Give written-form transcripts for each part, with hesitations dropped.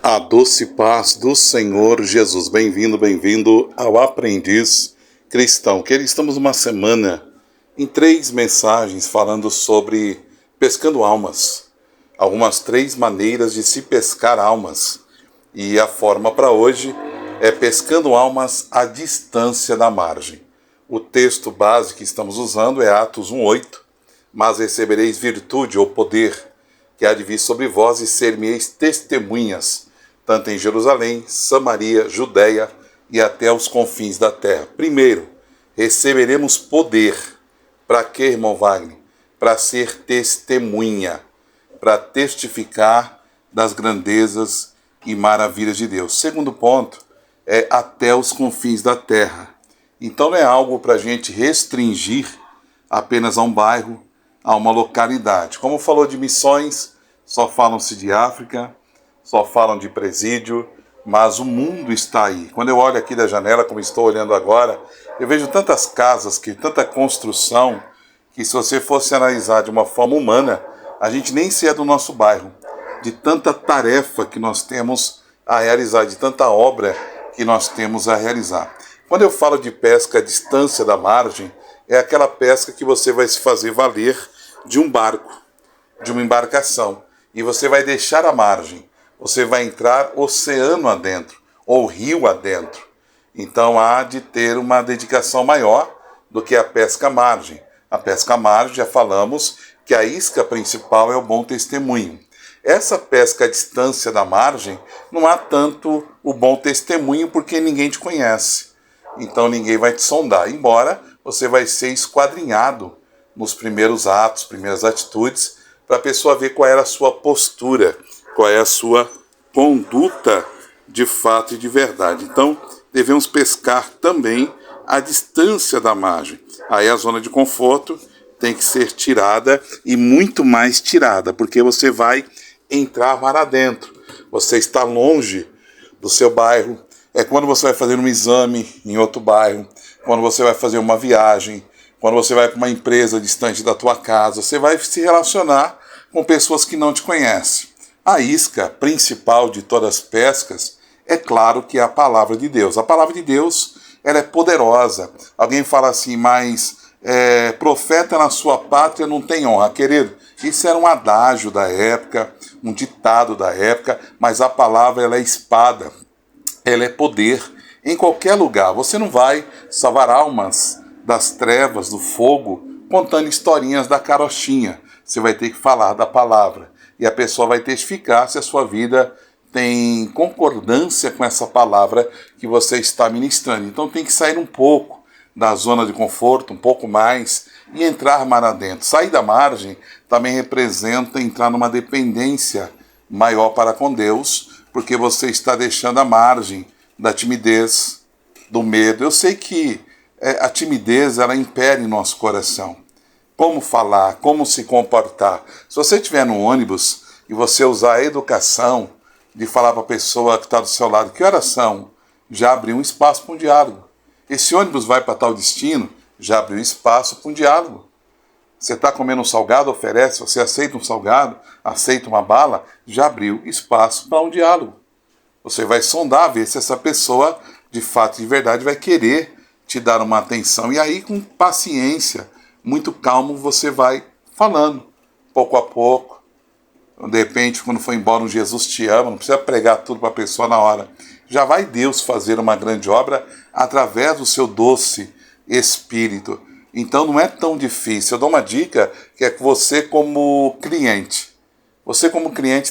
A doce paz do Senhor Jesus. Bem-vindo, bem-vindo ao Aprendiz Cristão. Estamos numa semana em 3 mensagens falando sobre pescando almas. Algumas 3 maneiras de se pescar almas. E a forma para hoje é pescando almas à distância da margem. O texto base que estamos usando é Atos 1:8. Mas recebereis virtude ou poder, que há de vir sobre vós, e ser-me-eis testemunhas, tanto em Jerusalém, Samaria, Judéia e até os confins da terra. Primeiro, receberemos poder. Para quê, irmão Wagner? Para ser testemunha, para testificar das grandezas e maravilhas de Deus. Segundo ponto, é até os confins da terra. Então não é algo para a gente restringir apenas a um bairro, a uma localidade. Como falou de missões, só falam-se de África, só falam de presídio, mas o mundo está aí. Quando eu olho aqui da janela, como estou olhando agora, eu vejo tantas casas, tanta construção, que se você fosse analisar de uma forma humana, a gente nem se é do nosso bairro, de tanta tarefa que nós temos a realizar, de tanta obra que nós temos a realizar. Quando eu falo de pesca à distância da margem, é aquela pesca que você vai se fazer valer de um barco, de uma embarcação, e você vai deixar a margem, você vai entrar oceano adentro, ou rio adentro. Então há de ter uma dedicação maior do que a pesca à margem. A pesca à margem, já falamos que a isca principal é o bom testemunho. Essa pesca à distância da margem, não há tanto o bom testemunho porque ninguém te conhece. Então ninguém vai te sondar, embora você vai ser esquadrinhado nos primeiros atos, primeiras atitudes, para a pessoa ver qual era a sua postura, qual é a sua conduta de fato e de verdade. Então, devemos pescar também à distância da margem. Aí a zona de conforto tem que ser tirada e muito mais tirada, porque você vai entrar mar adentro. Você está longe do seu bairro. É quando você vai fazer um exame em outro bairro, quando você vai fazer uma viagem, quando você vai para uma empresa distante da tua casa, você vai se relacionar com pessoas que não te conhecem. A isca principal de todas as pescas é claro que é a palavra de Deus. A palavra de Deus, ela é poderosa. Alguém fala assim, mas profeta na sua pátria não tem honra. Querido, isso era um adágio da época, um ditado da época, mas a palavra ela é espada, ela é poder. Em qualquer lugar, você não vai salvar almas das trevas, do fogo, contando historinhas da carochinha. Você vai ter que falar da palavra. E a pessoa vai testificar se a sua vida tem concordância com essa palavra que você está ministrando. Então tem que sair um pouco da zona de conforto, um pouco mais, e entrar mar adentro. Sair da margem também representa entrar numa dependência maior para com Deus, porque você está deixando a margem da timidez, do medo. Eu sei que a timidez ela impera em nosso coração. Como falar, como se comportar. Se você estiver no ônibus e você usar a educação de falar para a pessoa que está do seu lado que horas são, já abriu um espaço para um diálogo. Esse ônibus vai para tal destino, já abriu espaço para um diálogo. Você está comendo um salgado, oferece, você aceita um salgado, aceita uma bala, já abriu espaço para um diálogo. Você vai sondar, ver se essa pessoa, de fato, de verdade, vai querer te dar uma atenção. E aí, com paciência, muito calmo, você vai falando, pouco a pouco. De repente, quando for embora, um Jesus te ama, não precisa pregar tudo para a pessoa na hora. Já vai Deus fazer uma grande obra através do seu doce Espírito. Então, não é tão difícil. Eu dou uma dica, que é que você como cliente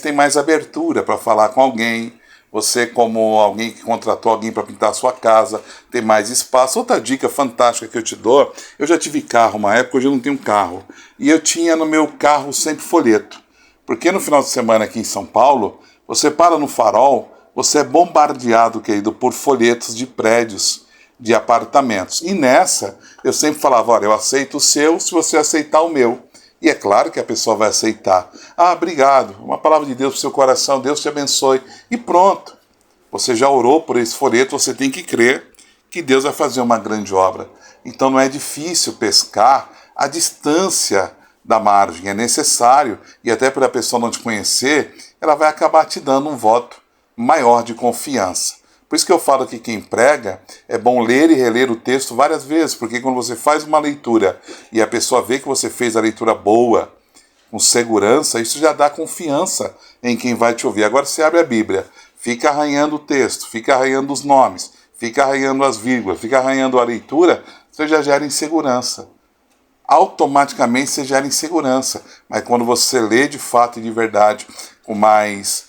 tem mais abertura para falar com alguém. Você, como alguém que contratou alguém para pintar a sua casa, tem mais espaço. Outra dica fantástica que eu te dou, eu já tive carro uma época, hoje eu não tenho carro. E eu tinha no meu carro sempre folheto. Porque no final de semana aqui em São Paulo, você para no farol, você é bombardeado, querido, por folhetos de prédios, de apartamentos. E nessa, eu sempre falava, olha, eu aceito o seu se você aceitar o meu. E é claro que a pessoa vai aceitar. Ah, obrigado. Uma palavra de Deus para o seu coração. Deus te abençoe. E pronto. Você já orou por esse folheto. Você tem que crer que Deus vai fazer uma grande obra. Então não é difícil pescar à distância da margem. É necessário. E até para a pessoa não te conhecer, ela vai acabar te dando um voto maior de confiança. Por isso que eu falo que quem prega é bom ler e reler o texto várias vezes, porque quando você faz uma leitura e a pessoa vê que você fez a leitura boa, com segurança, isso já dá confiança em quem vai te ouvir. Agora você abre a Bíblia, fica arranhando o texto, fica arranhando os nomes, fica arranhando as vírgulas, fica arranhando a leitura, você já gera insegurança. Automaticamente você gera insegurança. Mas quando você lê de fato e de verdade, com mais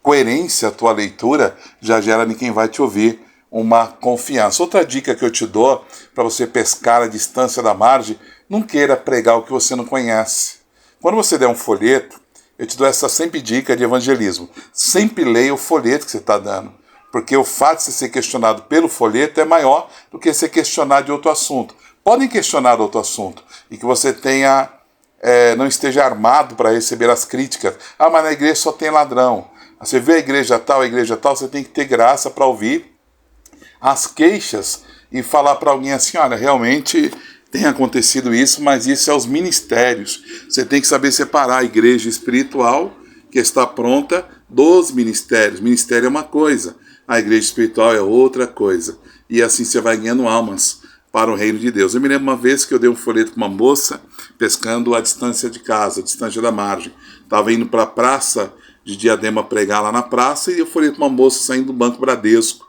coerência a tua leitura, já gera em quem vai te ouvir uma confiança. Outra dica que eu te dou para você pescar a distância da margem, não queira pregar o que você não conhece. Quando você der um folheto, eu te dou essa sempre dica de evangelismo. Sempre leia o folheto que você está dando, porque o fato de você ser questionado pelo folheto é maior do que ser questionado de outro assunto. Podem questionar outro assunto e que você não esteja armado para receber as críticas. Ah, mas na igreja só tem ladrão. Você vê a igreja tal, você tem que ter graça para ouvir as queixas e falar para alguém assim, olha, realmente tem acontecido isso, mas isso é os ministérios. Você tem que saber separar a igreja espiritual, que está pronta, dos ministérios. Ministério é uma coisa, a igreja espiritual é outra coisa. E assim você vai ganhando almas para o reino de Deus. Eu me lembro uma vez que eu dei um folheto com uma moça, pescando a distância de casa, a distância da margem. Estava indo para a praça de Diadema pregar lá na praça, e eu falei para uma moça saindo do Banco Bradesco.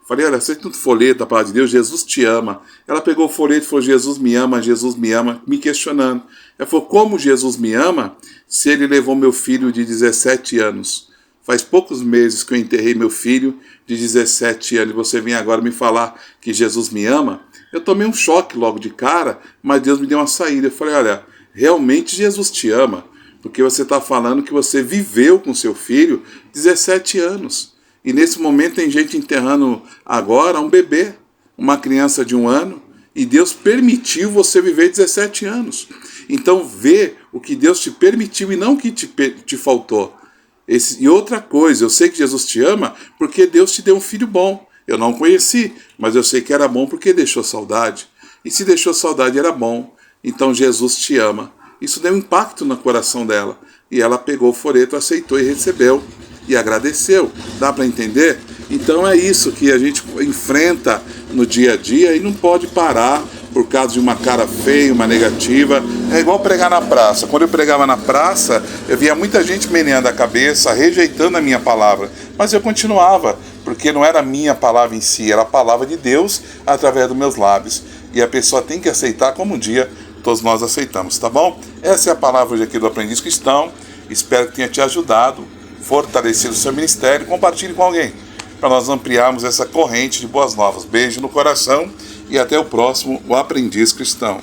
Falei, olha, você tem um folheto, a palavra de Deus, Jesus te ama. Ela pegou o folheto e falou, Jesus me ama, me questionando. Ela falou, como Jesus me ama se ele levou meu filho de 17 anos? Faz poucos meses que eu enterrei meu filho de 17 anos, e você vem agora me falar que Jesus me ama? Eu tomei um choque logo de cara, mas Deus me deu uma saída. Eu falei, olha, realmente Jesus te ama, porque você está falando que você viveu com seu filho 17 anos. E nesse momento tem gente enterrando agora um bebê, uma criança de 1 ano, e Deus permitiu você viver 17 anos. Então vê o que Deus te permitiu e não o que te faltou. E outra coisa, eu sei que Jesus te ama porque Deus te deu um filho bom. Eu não conheci, mas eu sei que era bom porque deixou saudade. E se deixou saudade era bom. Então Jesus te ama. Isso deu um impacto no coração dela. E ela pegou o folheto, aceitou e recebeu. E agradeceu. Dá para entender? Então é isso que a gente enfrenta no dia a dia e não pode parar por causa de uma cara feia, uma negativa. É igual pregar na praça. Quando eu pregava na praça, eu via muita gente meneando a cabeça, rejeitando a minha palavra. Mas eu continuava, porque não era a minha palavra em si, era a palavra de Deus através dos meus lábios. E a pessoa tem que aceitar como um dia todos nós aceitamos, tá bom? Essa é a palavra hoje aqui do Aprendiz Cristão. Espero que tenha te ajudado, fortalecido o seu ministério. Compartilhe com alguém, para nós ampliarmos essa corrente de boas novas. Beijo no coração e até o próximo, o Aprendiz Cristão.